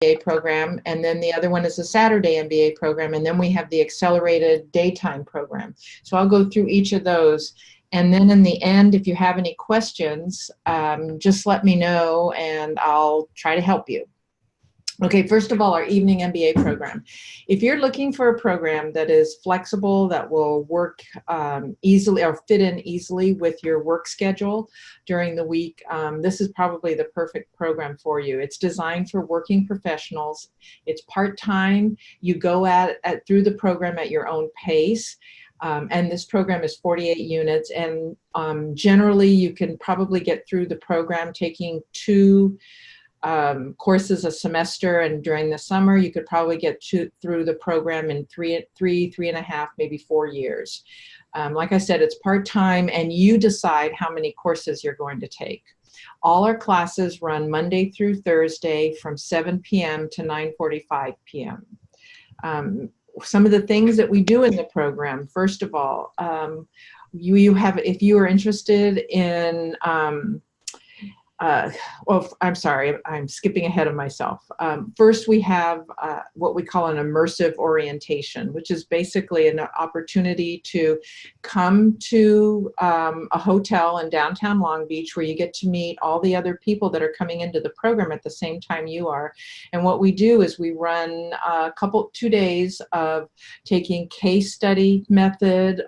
MBA program, and then the other one is a Saturday MBA program, and then we have the accelerated daytime program. So I'll go through each of those. And then in the end, if you have any questions, just let me know and I'll try to help you. Okay, first of all, our Evening MBA program. If you're looking for a program that is flexible, that will work easily or fit in easily with your work schedule during the week, this is probably the perfect program for you. It's designed for working professionals. It's part-time. You go through the program at your own pace. And this program is 48 units. And generally, you can probably get through the program taking 2 courses a semester, and during the summer you could probably get through the program in 3.5, maybe 4 years. Like I said, it's part-time, and you decide how many courses you're going to take. All our classes run Monday through Thursday from 7 p.m. to 9:45 p.m. Some of the things that we do in the program, first of all, if you are interested in well, I'm sorry, I'm skipping ahead of myself. First, we have what we call an immersive orientation, which is basically an opportunity to come to a hotel in downtown Long Beach where you get to meet all the other people that are coming into the program at the same time you are. And what we do is we run 2 days of taking case study method,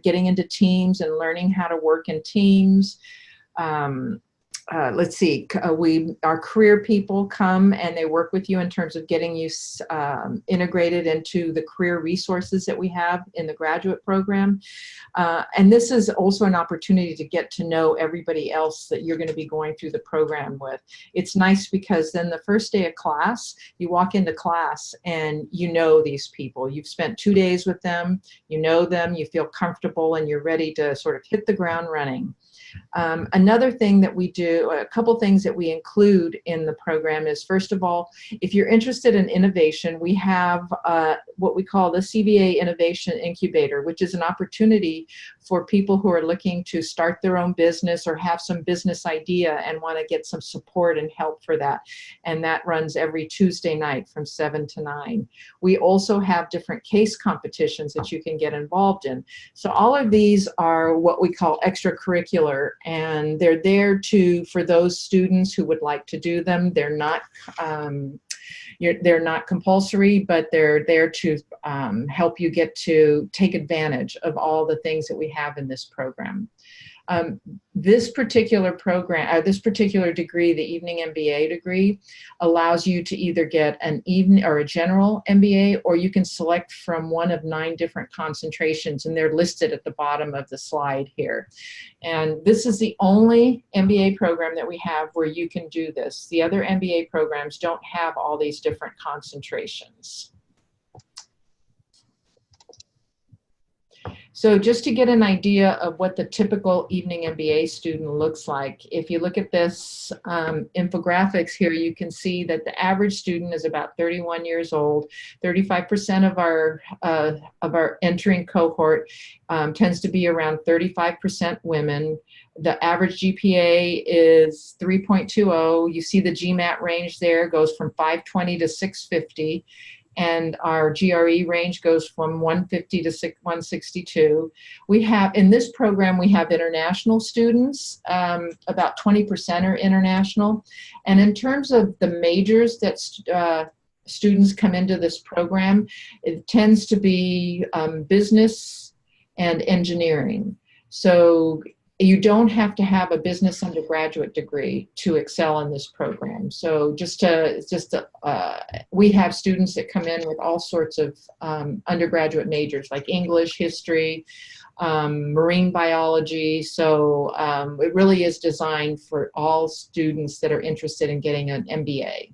getting into teams and learning how to work in teams. Let's see, our career people come and they work with you in terms of getting you integrated into the career resources that we have in the graduate program. And this is also an opportunity to get to know everybody else that you're going to be going through the program with. It's nice because then the first day of class, you walk into class and you know these people. You've spent 2 days with them, you know them, you feel comfortable, and you're ready to sort of hit the ground running. Another thing that we do, a couple things that we include in the program is, first of all, if you're interested in innovation, we have what we call the CBA Innovation Incubator, which is an opportunity for people who are looking to start their own business or have some business idea and want to get some support and help for that. And that runs every Tuesday night from 7 to 9. We also have different case competitions that you can get involved in. So all of these are what we call extracurricular, and they're there for those students who would like to do them. They're not compulsory, but they're there to help you get to take advantage of all the things that we have in this program. This particular program, this particular degree, the Evening MBA degree, allows you to either get an evening or a general MBA, or you can select from one of 9 different concentrations, and they're listed at the bottom of the slide here. And this is the only MBA program that we have where you can do this. The other MBA programs don't have all these different concentrations. So just to get an idea of what the typical Evening MBA student looks like, if you look at this infographics here, you can see that the average student is about 31 years old. 35% of our entering cohort tends to be around 35% women. The average GPA is 3.20. You see the GMAT range there goes from 520 to 650. And our GRE range goes from 150 to 162. We have, in this program, we have international students, about 20% are international. And in terms of the majors that students come into this program, it tends to be business and engineering. So you don't have to have a business undergraduate degree to excel in this program. So we have students that come in with all sorts of undergraduate majors like English, history, marine biology. So it really is designed for all students that are interested in getting an MBA.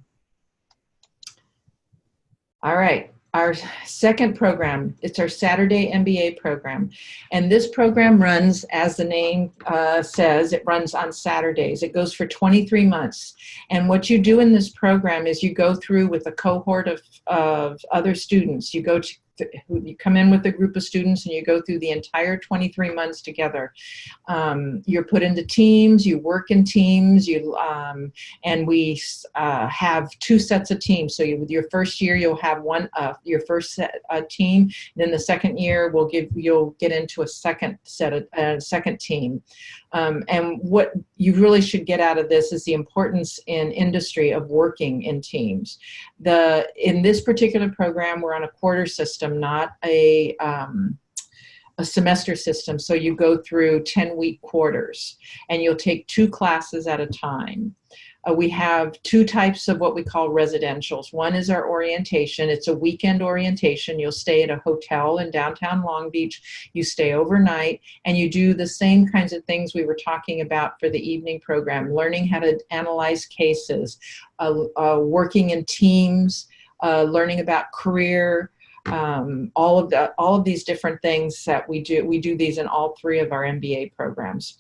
All right. Our second program, it's our Saturday MBA program. And this program runs, as the name says, it runs on Saturdays. It goes for 23 months. And what you do in this program is you go through with a cohort of other students. You go you come in with a group of students and you go through the entire 23 months together. You're put into teams, you work in teams, and we have 2 sets of teams. So with your first year, you'll have your first set team. Then the second year, you'll get into a second second team. And what you really should get out of this is the importance in industry of working in teams. In this particular program, we're on a quarter system, not a semester system. So you go through 10-week quarters, and you'll take 2 classes at a time. We have 2 types of what we call residentials. One is our orientation. It's a weekend orientation. You'll stay at a hotel in downtown Long Beach. You stay overnight, and you do the same kinds of things we were talking about for the evening program, learning how to analyze cases, working in teams, learning about career, all of these different things that we do. We do these in all 3 of our MBA programs.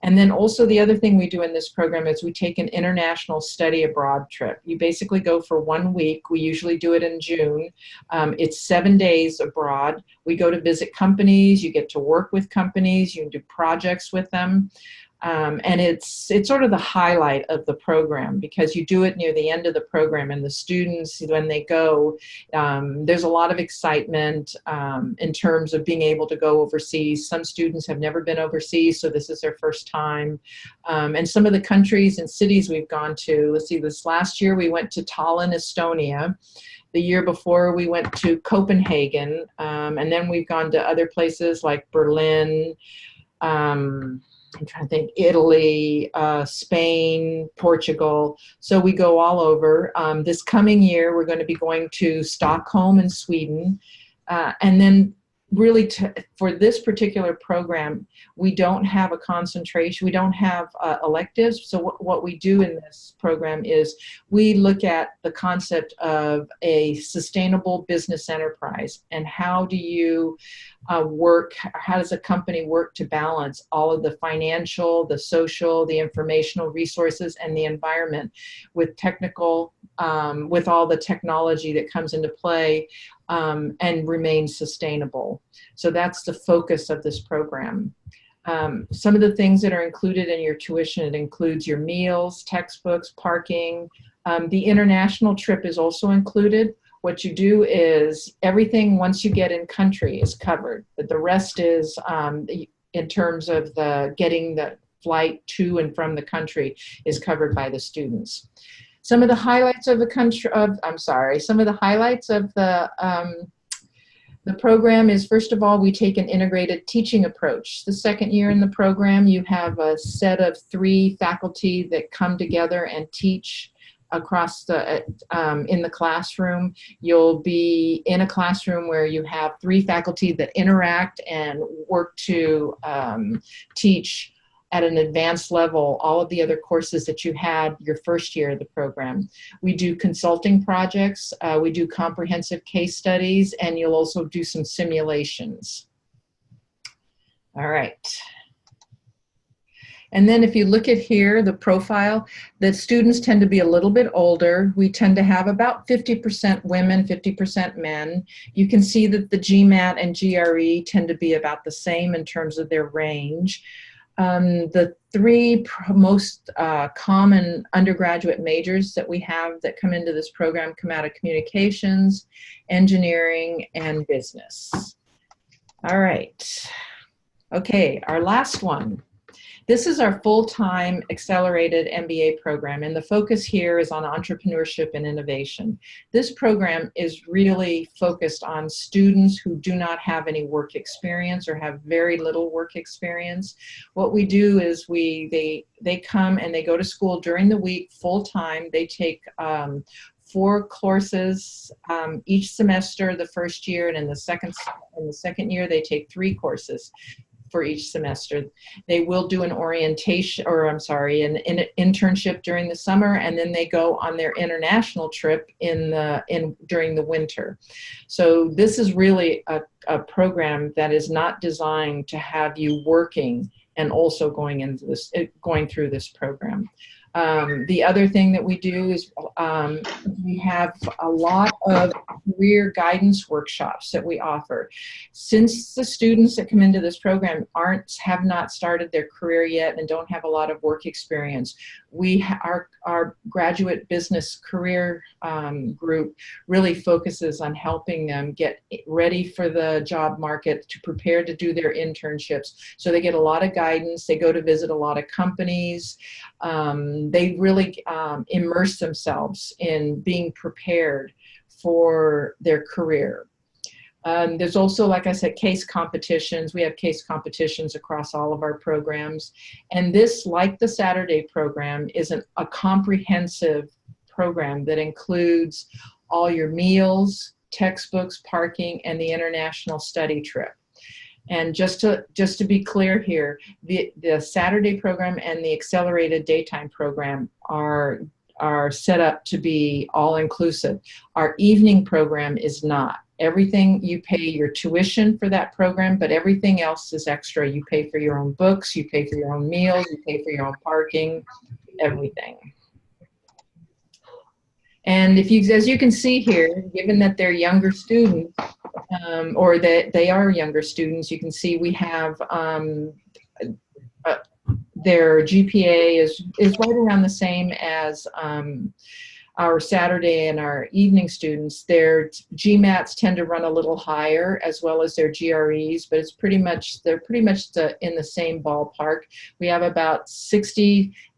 And then also the other thing we do in this program is we take an international study abroad trip. You basically go for 1 week. We usually do it in June. It's 7 days abroad. We go to visit companies. You get to work with companies. You can do projects with them. And it's sort of the highlight of the program, because you do it near the end of the program, and the students, when they go, there's a lot of excitement in terms of being able to go overseas. Some students have never been overseas, so this is their first time. And some of the countries and cities we've gone to, let's see, this last year we went to Tallinn, Estonia. The year before we went to Copenhagen, and then we've gone to other places like Berlin, I'm trying to think, Italy, Spain, Portugal. So we go all over. This coming year, we're going to be going to Stockholm and Sweden. And then really for this particular program, we don't have a concentration. We don't have electives. So what we do in this program is we look at the concept of a sustainable business enterprise, and how do you how does a company work to balance all of the financial, the social, the informational resources, and the environment with with all the technology that comes into play, and remain sustainable. So that's the focus of this program. Some of the things that are included in your tuition, it includes your meals, textbooks, parking. The international trip is also included. What you do is everything once you get in country is covered, but the rest is in terms of getting the flight to and from the country is covered by the students. Some of the highlights of some of the highlights of the program is, first of all, we take an integrated teaching approach. The second year in the program, you have a set of 3 faculty that come together and teach across in the classroom. You'll be in a classroom where you have 3 faculty that interact and work to teach at an advanced level all of the other courses that you had your first year of the program. We do consulting projects, we do comprehensive case studies, and you'll also do some simulations. All right. And then if you look at here, the profile, the students tend to be a little bit older. We tend to have about 50% women, 50% men. You can see that the GMAT and GRE tend to be about the same in terms of their range. The 3 most common undergraduate majors that we have that come into this program come out of communications, engineering, and business. All right. Okay, our last one. This is our full-time accelerated MBA program, and the focus here is on entrepreneurship and innovation. This program is really focused on students who do not have any work experience or have very little work experience. What we do is they come and they go to school during the week full-time. They take 4 courses each semester the first year, and in the second year they take 3 courses for each semester. They will do an orientation, or an internship during the summer, and then they go on their international trip during the winter. So this is really a program that is not designed to have you working and also going through this program. The other thing that we do is we have a lot of career guidance workshops that we offer. Since the students that come into this program have not started their career yet and don't have a lot of work experience, our graduate business career group really focuses on helping them get ready for the job market, to prepare to do their internships. So they get a lot of guidance. They go to visit a lot of companies. They really immerse themselves in being prepared for their career. There's also, like I said, case competitions. We have case competitions across all of our programs. And this, like the Saturday program, is a comprehensive program that includes all your meals, textbooks, parking, and the international study trip. And just to be clear here, the Saturday program and the accelerated daytime program are set up to be all-inclusive. Our evening program is not. Everything, you pay your tuition for that program, but everything else is extra. You pay for your own books, you pay for your own meals, you pay for your own parking, everything. And as you can see here, given that they're younger students, or that they are younger students, you can see we have their GPA is right around the same as our Saturday and our evening students. Their GMATs tend to run a little higher, as well as their GREs, but they're pretty much in the same ballpark. We have about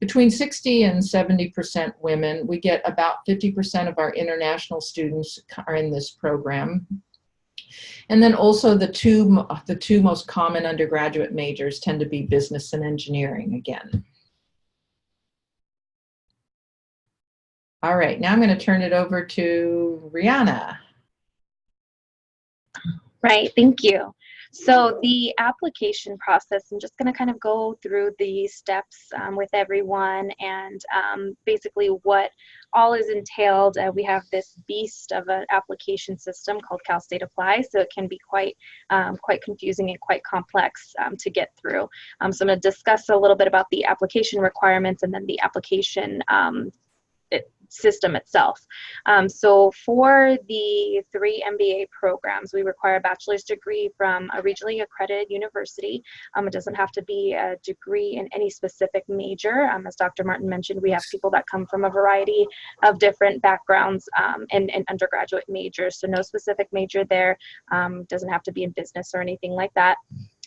between 60 and 70% women. We get about 50% of our international students are in this program. And then also the two most common undergraduate majors tend to be business and engineering again. All right, now I'm going to turn it over to Rihanna. Right, thank you. So the application process, I'm just going to kind of go through the steps with everyone, and basically what all is entailed. We have this beast of an application system called Cal State Apply, so it can be quite confusing and quite complex to get through. So I'm going to discuss a little bit about the application requirements and then the application system itself. So for the 3 MBA programs, we require a bachelor's degree from a regionally accredited university. It doesn't have to be a degree in any specific major. As Dr. Martin mentioned, we have people that come from a variety of different backgrounds and undergraduate majors. So no specific major there. Doesn't have to be in business or anything like that.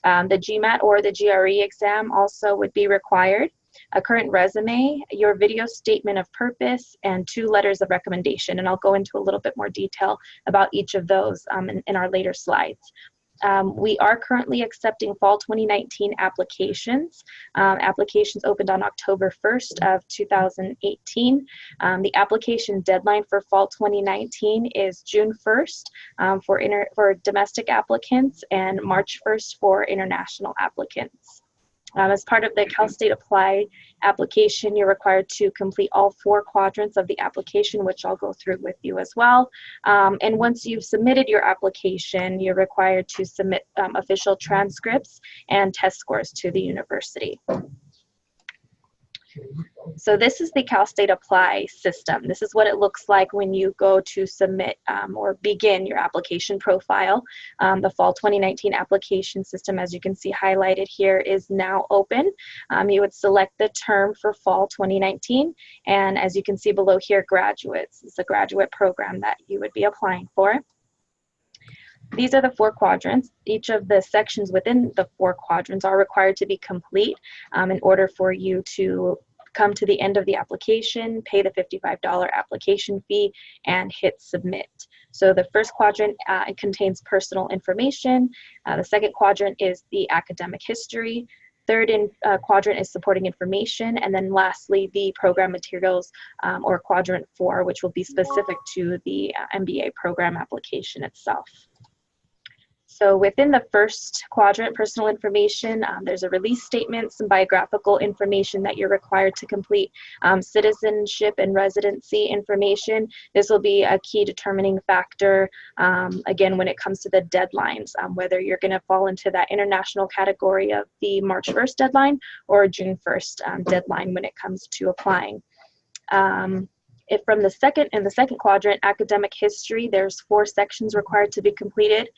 The GMAT or the GRE exam also would be required. A current resume, your video statement of purpose, and 2 letters of recommendation. And I'll go into a little bit more detail about each of those in our later slides. We are currently accepting fall 2019 applications. Applications opened on October 1st of 2018. The application deadline for fall 2019 is June 1st for domestic applicants and March 1st for international applicants. As part of the Cal State Apply application, you're required to complete all 4 quadrants of the application, which I'll go through with you as well. And once you've submitted your application, you're required to submit official transcripts and test scores to the university. So this is the Cal State Apply system. This is what it looks like when you go to submit or begin your application profile. The fall 2019 application system, as you can see highlighted here, is now open. You would select the term for fall 2019, and as you can see below here, graduates. It's a graduate program that you would be applying for. These are the 4 quadrants. Each of the sections within the 4 quadrants are required to be complete in order for you to come to the end of the application, pay the $55 application fee, and hit submit. So the first quadrant it contains personal information. The second quadrant is the academic history. Third quadrant is supporting information. And then lastly, the program materials, or quadrant 4, which will be specific to the MBA program application itself. So within the first quadrant, personal information, there's a release statement, some biographical information that you're required to complete, citizenship and residency information. This will be a key determining factor, again, when it comes to the deadlines, whether you're going to fall into that international category of the March 1st deadline or June 1st deadline when it comes to applying. If from the second quadrant, academic history, there's 4 sections required to be completed.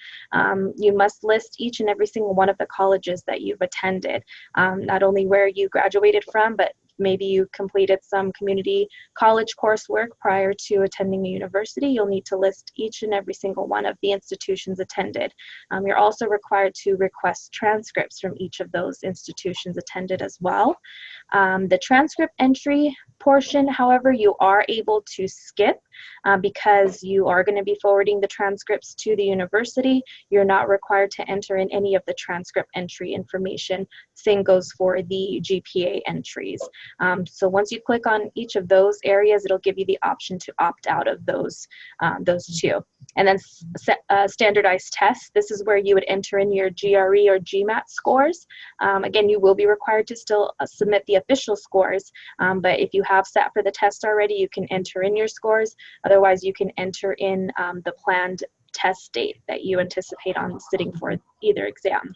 You must list each and every single one of the colleges that you've attended, not only where you graduated from, but maybe you completed some community college coursework prior to attending a university. You'll need to list each and every single one of the institutions attended. You're also required to request transcripts from each of those institutions attended as well. The transcript entry portion, however, you are able to skip because you are going to be forwarding the transcripts to the university. You're not required to enter in any of the transcript entry information. Same goes for the GPA entries. So once you click on each of those areas, it'll give you the option to opt out of those 2. And then standardized tests. This is where you would enter in your GRE or GMAT scores. Again, you will be required to still submit the official scores, but if you have sat for the test already, you can enter in your scores. Otherwise, you can enter in the planned test date that you anticipate on sitting for either exam.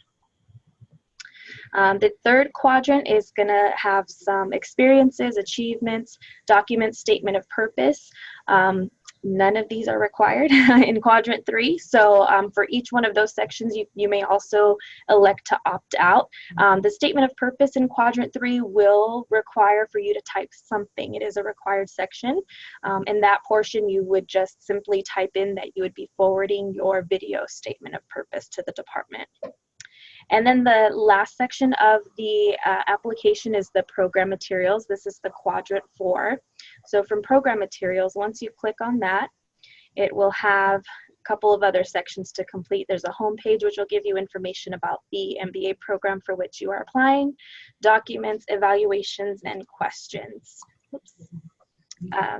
The third quadrant is going to have some experiences, achievements, documents, statement of purpose. None of these are required in quadrant 3. So for each one of those sections, you may also elect to opt out. The statement of purpose in quadrant 3 will require for you to type something. It is a required section. In that portion, you would just simply type in that you would be forwarding your video statement of purpose to the department. And then the last section of the application is the program materials. This is the quadrant 4. So from program materials, once you click on that, it will have a couple of other sections to complete. There's a home page which will give you information about the MBA program for which you are applying, documents, evaluations, and questions. Oops.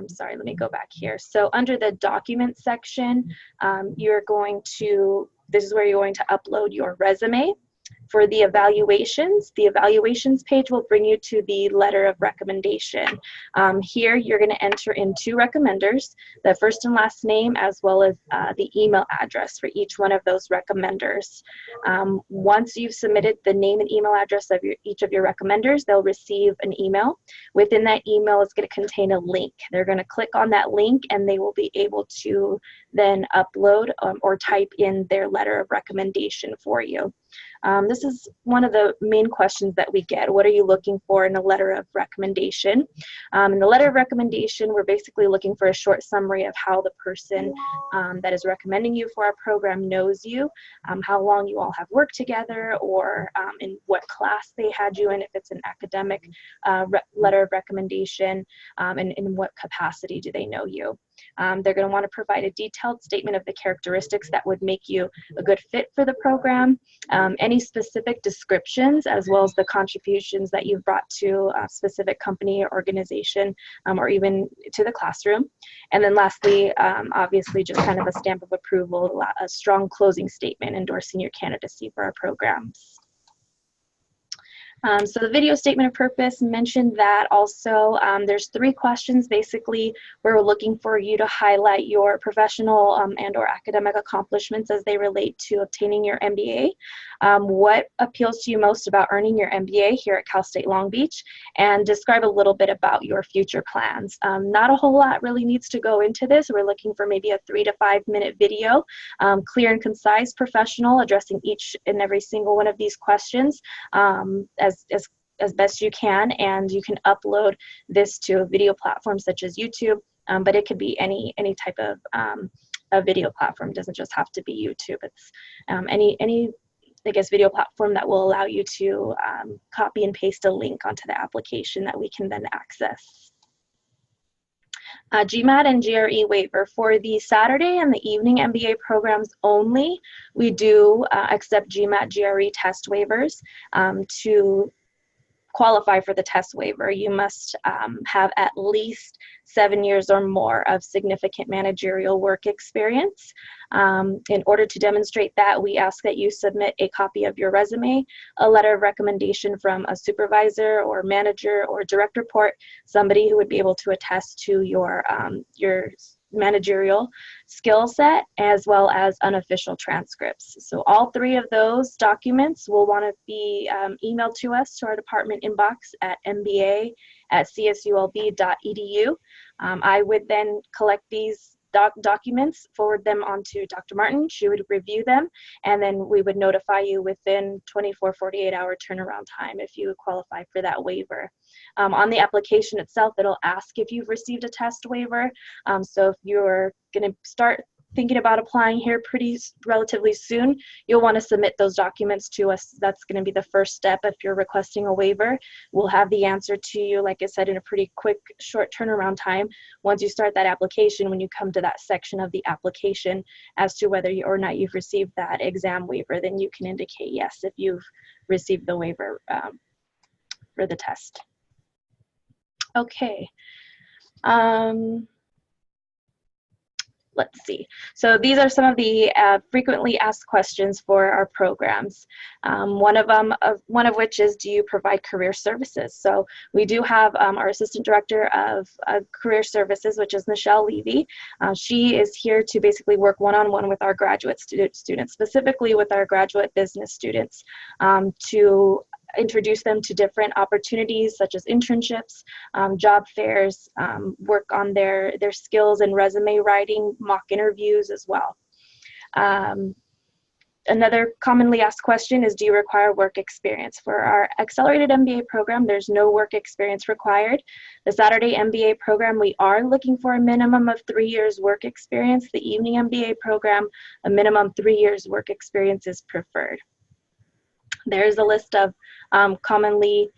Sorry, let me go back here. So under the documents section, this is where you're going to upload your resume. For the evaluations page will bring you to the letter of recommendation. Here you're going to enter in 2 recommenders, the first and last name, as well as the email address for each one of those recommenders. Once you've submitted the name and email address of each of your recommenders, they'll receive an email. Within that email, it's going to contain a link. They're going to click on that link and they will be able to then upload or type in their letter of recommendation for you. This is one of the main questions that we get. What are you looking for in a letter of recommendation? In the letter of recommendation, we're basically looking for a short summary of how the person that is recommending you for our program knows you, how long you all have worked together, or in what class they had you in, if it's an academic letter of recommendation, and in what capacity do they know you. They're going to want to provide a detailed statement of the characteristics that would make you a good fit for the program, any specific descriptions, as well as the contributions that you've brought to a specific company or organization, or even to the classroom. And then lastly, obviously just kind of a stamp of approval, a strong closing statement endorsing your candidacy for our programs. So the video statement of purpose, mentioned that also. There's 3 questions basically where we're looking for you to highlight your professional and or academic accomplishments as they relate to obtaining your MBA. What appeals to you most about earning your MBA here at Cal State Long Beach, and describe a little bit about your future plans. Not a whole lot really needs to go into this. We're looking for maybe a 3 to 5 minute video, clear and concise, professional, addressing each and every single one of these questions as best you can, and you can upload this to a video platform such as YouTube, but it could be any type of a video platform. It doesn't just have to be YouTube. It's any I guess video platform that will allow you to copy and paste a link onto the application that we can then access. GMAT and GRE waiver. For the Saturday and the Evening MBA programs only, we do accept GMAT, GRE test waivers. To qualify for the test waiver, you must have at least 7 years or more of significant managerial work experience. In order to demonstrate that, we ask that you submit a copy of your resume, a letter of recommendation from a supervisor or manager or direct report, somebody who would be able to attest to your managerial skill set, as well as unofficial transcripts. So all 3 of those documents will want to be emailed to us, to our department inbox at mba@csulb.edu. I would then collect these documents, forward them onto Dr. Martin. She would review them, and then we would notify you within 48-hour turnaround time if you qualify for that waiver. On the application itself, it'll ask if you've received a test waiver. So if you're going to start thinking about applying here relatively soon, you'll want to submit those documents to us. That's going to be the first step if you're requesting a waiver. We'll have the answer to you, like I said, in a pretty quick, short turnaround time. Once you start that application, when you come to that section of the application as to whether or not you've received that exam waiver, then you can indicate yes if you've received the waiver for the test. Okay. Let's see. So these are some of the frequently asked questions for our programs. One of which is, do you provide career services? So we do have our Assistant Director of Career Services, which is Michelle Levy. She is here to basically work one-on-one with our graduate students, specifically with our graduate business students, to introduce them to different opportunities such as internships, job fairs, work on their skills and resume writing, mock interviews as well. Another commonly asked question is, do you require work experience? For our accelerated MBA program, there's no work experience required. The Saturday MBA program, we are looking for a minimum of 3 years work experience. The Evening MBA program, a minimum 3 years work experience is preferred. There's a list of commonly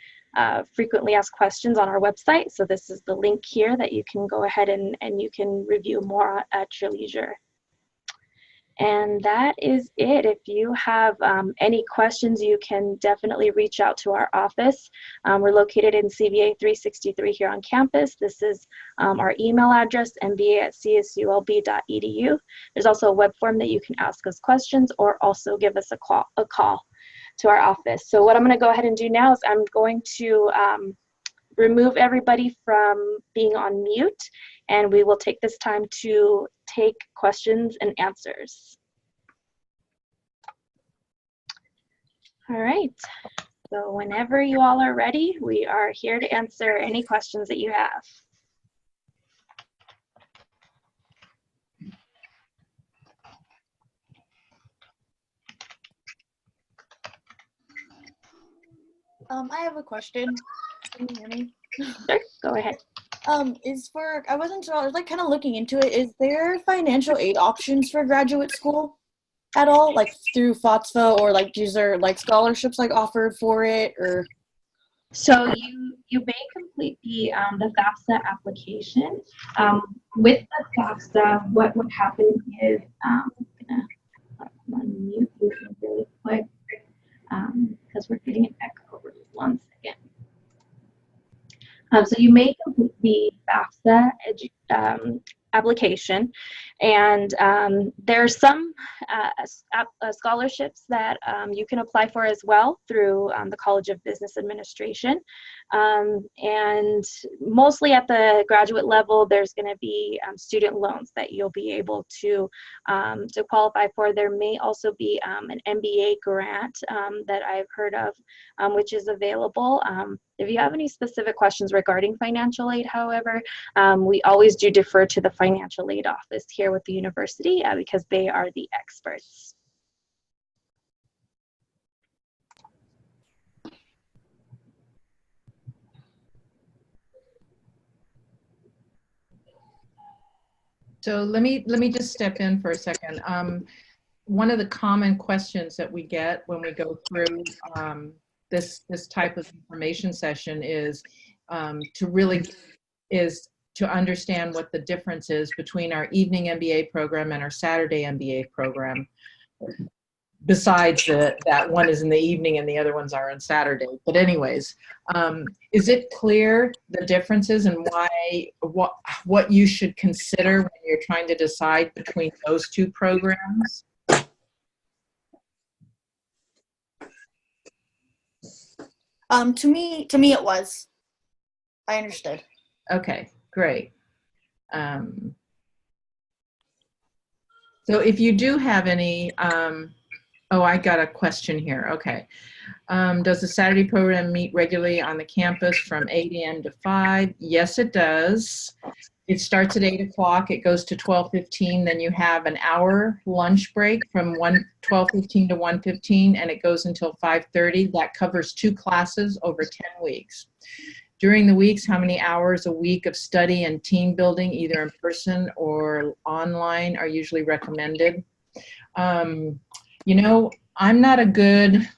frequently asked questions on our website. So this is the link here that you can go ahead and you can review more at your leisure. And that is it. If you have any questions, you can definitely reach out to our office. We're located in CVA 363 here on campus. This is our email address, mba@csulb.edu. There's also a web form that you can ask us questions or also give us a call to our office. So what I'm going to go ahead and do now is I'm going to remove everybody from being on mute, and we will take this time to take questions and answers. All right, so whenever you all are ready, we are here to answer any questions that you have. I have a question. Can you hear me? Sure, go ahead. I wasn't sure, I was like kind of looking into it. Is there financial aid options for graduate school at all? Like through FOTSFA, or like is there like scholarships like offered for it, or? So you may complete the FAFSA application. With the FAFSA, what would happen is, I'm gonna unmute you really quick because we're getting an echo. Just 1 second. So you may complete the FAFSA application, and there's some scholarships that you can apply for as well through the College of Business Administration. And mostly at the graduate level, there's going to be student loans that you'll be able to qualify for. There may also be an MBA grant that I've heard of, which is available. If you have any specific questions regarding financial aid, however, we always do defer to the financial aid office here with the university because they are the experts. So let me just step in for a second. One of the common questions that we get when we go through this type of information session is to understand what the difference is between our Evening MBA program and our Saturday MBA program. Besides that one is in the evening and the other ones are on Saturday. But anyways, is it clear the differences and what you should consider when you're trying to decide between those two programs? To me it was. I understood. Okay, great. So if you do have any, oh, I got a question here. Okay. Does the Saturday program meet regularly on the campus from 8 a.m. to 5? Yes, it does. It starts at 8 o'clock. It goes to 12:15. Then you have an hour lunch break from 12:15 to 1:15, and it goes until 5:30. That covers 2 classes over 10 weeks. During the weeks, how many hours a week of study and team building, either in person or online, are usually recommended? You know, I'm not a good,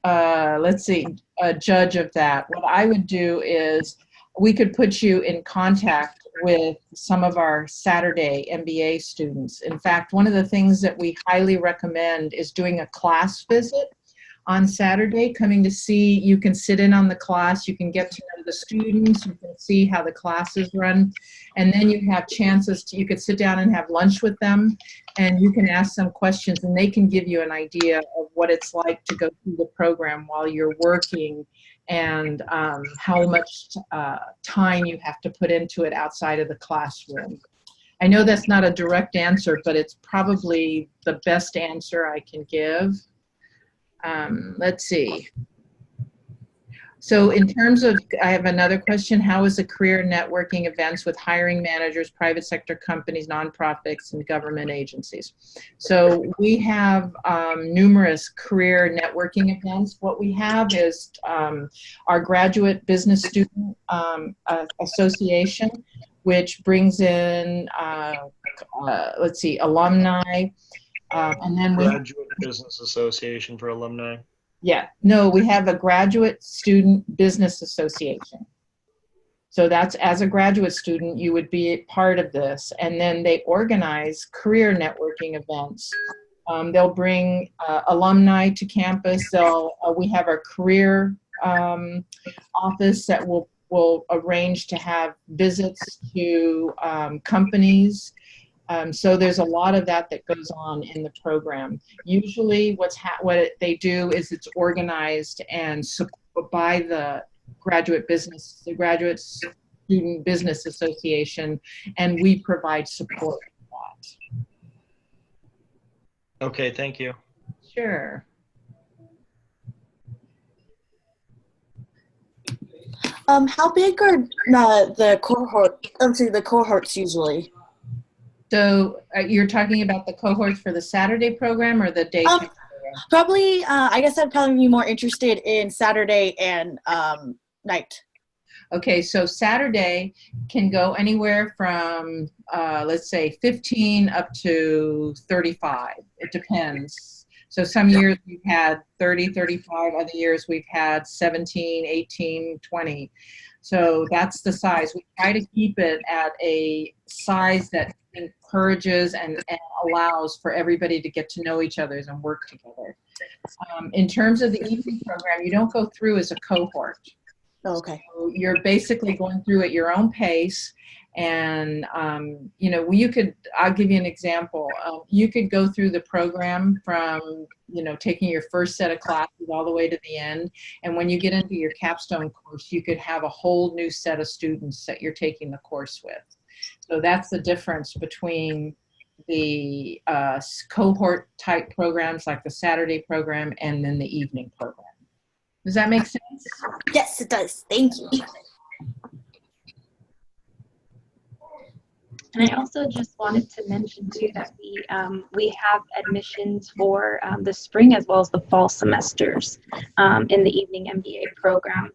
a judge of that. What I would do is we could put you in contact with some of our Saturday MBA students. In fact, one of the things that we highly recommend is doing a class visit on Saturday, coming to see. You can sit in on the class, you can get to know the students, you can see how the classes run, and then you have chances to, you could sit down and have lunch with them, and you can ask them questions, and they can give you an idea of what it's like to go through the program while you're working, and how much time you have to put into it outside of the classroom. I know that's not a direct answer, but it's probably the best answer I can give. Let's see. So in terms of, I have another question. How is the career networking events with hiring managers, private sector companies, nonprofits, and government agencies? So we have numerous career networking events. What we have is our Graduate Business Student Association, which brings in, let's see, alumni. And then we Graduate Business Association for alumni. Yeah, no, we have a Graduate Student Business Association. So that's, as a graduate student, you would be part of this. And then they organize career networking events. They'll bring alumni to campus. We have our career office that will arrange to have visits to companies. So there's a lot of that goes on in the program. Usually what they do is it's organized and by the Graduate Student Business Association, and we provide support for that. Okay, thank you. Sure. How big are the cohorts usually? So you're talking about the cohorts for the Saturday program or the daytime program? Probably, I guess I'd probably be more interested in Saturday and night. Okay, so Saturday can go anywhere from, let's say, 15 up to 35. It depends. So some years we've had 30, 35. Other years we've had 17, 18, 20. So that's the size. We try to keep it at a size that encourages and allows for everybody to get to know each other and work together. In terms of the evening program, you don't go through as a cohort. Oh, okay. So you're basically going through at your own pace. And, you know, I'll give you an example. You could go through the program from, you know, taking your first set of classes all the way to the end. And when you get into your capstone course, you could have a whole new set of students that you're taking the course with. So that's the difference between the cohort type programs like the Saturday program and then the evening program. Does that make sense? Yes, it does. Thank you. And I also just wanted to mention too that we have admissions for the spring as well as the fall semesters in the Evening MBA program.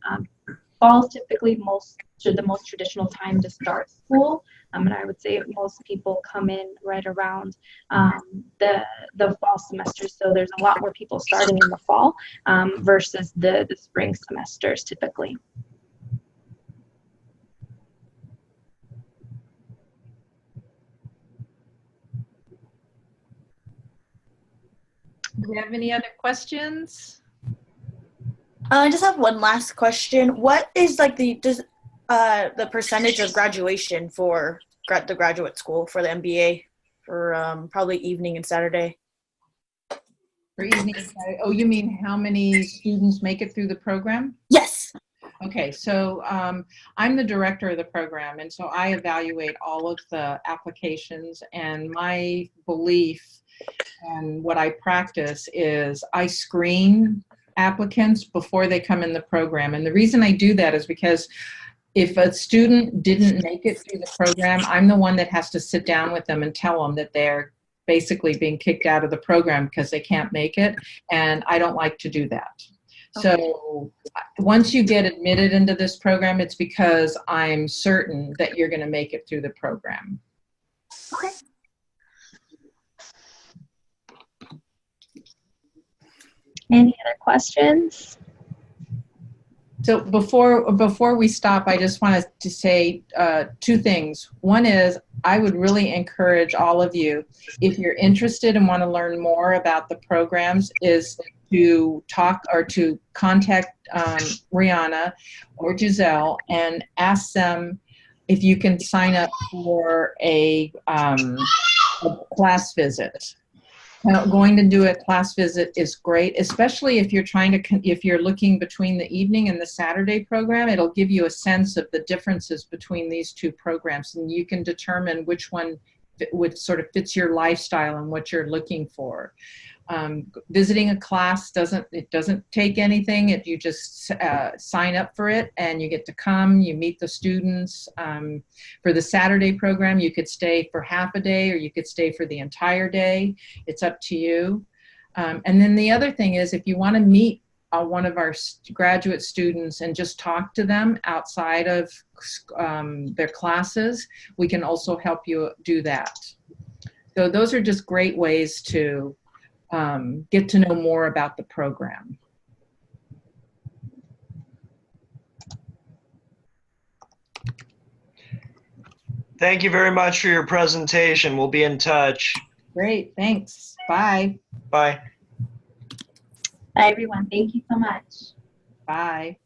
Fall is typically the most traditional time to start school, and I would say most people come in right around the fall semester. So there's a lot more people starting in the fall versus the spring semesters typically. Do you have any other questions? I just have one last question. What is like the percentage of graduation for the graduate school for the MBA for probably evening and Saturday? For evening and Saturday. Oh, you mean how many students make it through the program? Yes. Okay, so I'm the director of the program, and so I evaluate all of the applications, and my belief and what I practice is I screen applicants before they come in the program. And the reason I do that is because if a student didn't make it through the program, I'm the one that has to sit down with them and tell them that they're basically being kicked out of the program because they can't make it, and I don't like to do that. Okay. So once you get admitted into this program, it's because I'm certain that you're going to make it through the program. Okay. Any other questions? So before we stop, I just wanted to say two things. One is I would really encourage all of you, if you're interested and want to learn more about the programs, is to talk or to contact Rihanna or Giselle and ask them if you can sign up for a class visit. Going to do a class visit is great, especially if you're if you're looking between the evening and the Saturday program. It'll give you a sense of the differences between these two programs, and you can determine which one sort of fits your lifestyle and what you're looking for. Visiting a class doesn't take anything. You just sign up for it and you get to come, you meet the students. For the Saturday program, you could stay for half a day or you could stay for the entire day. It's up to you. And then the other thing is, if you want to meet one of our graduate students and just talk to them outside of their classes, we can also help you do that. So those are just great ways to get to know more about the program. Thank you very much for your presentation. We'll be in touch. Great, thanks. Bye. Bye. Bye, everyone. Thank you so much. Bye.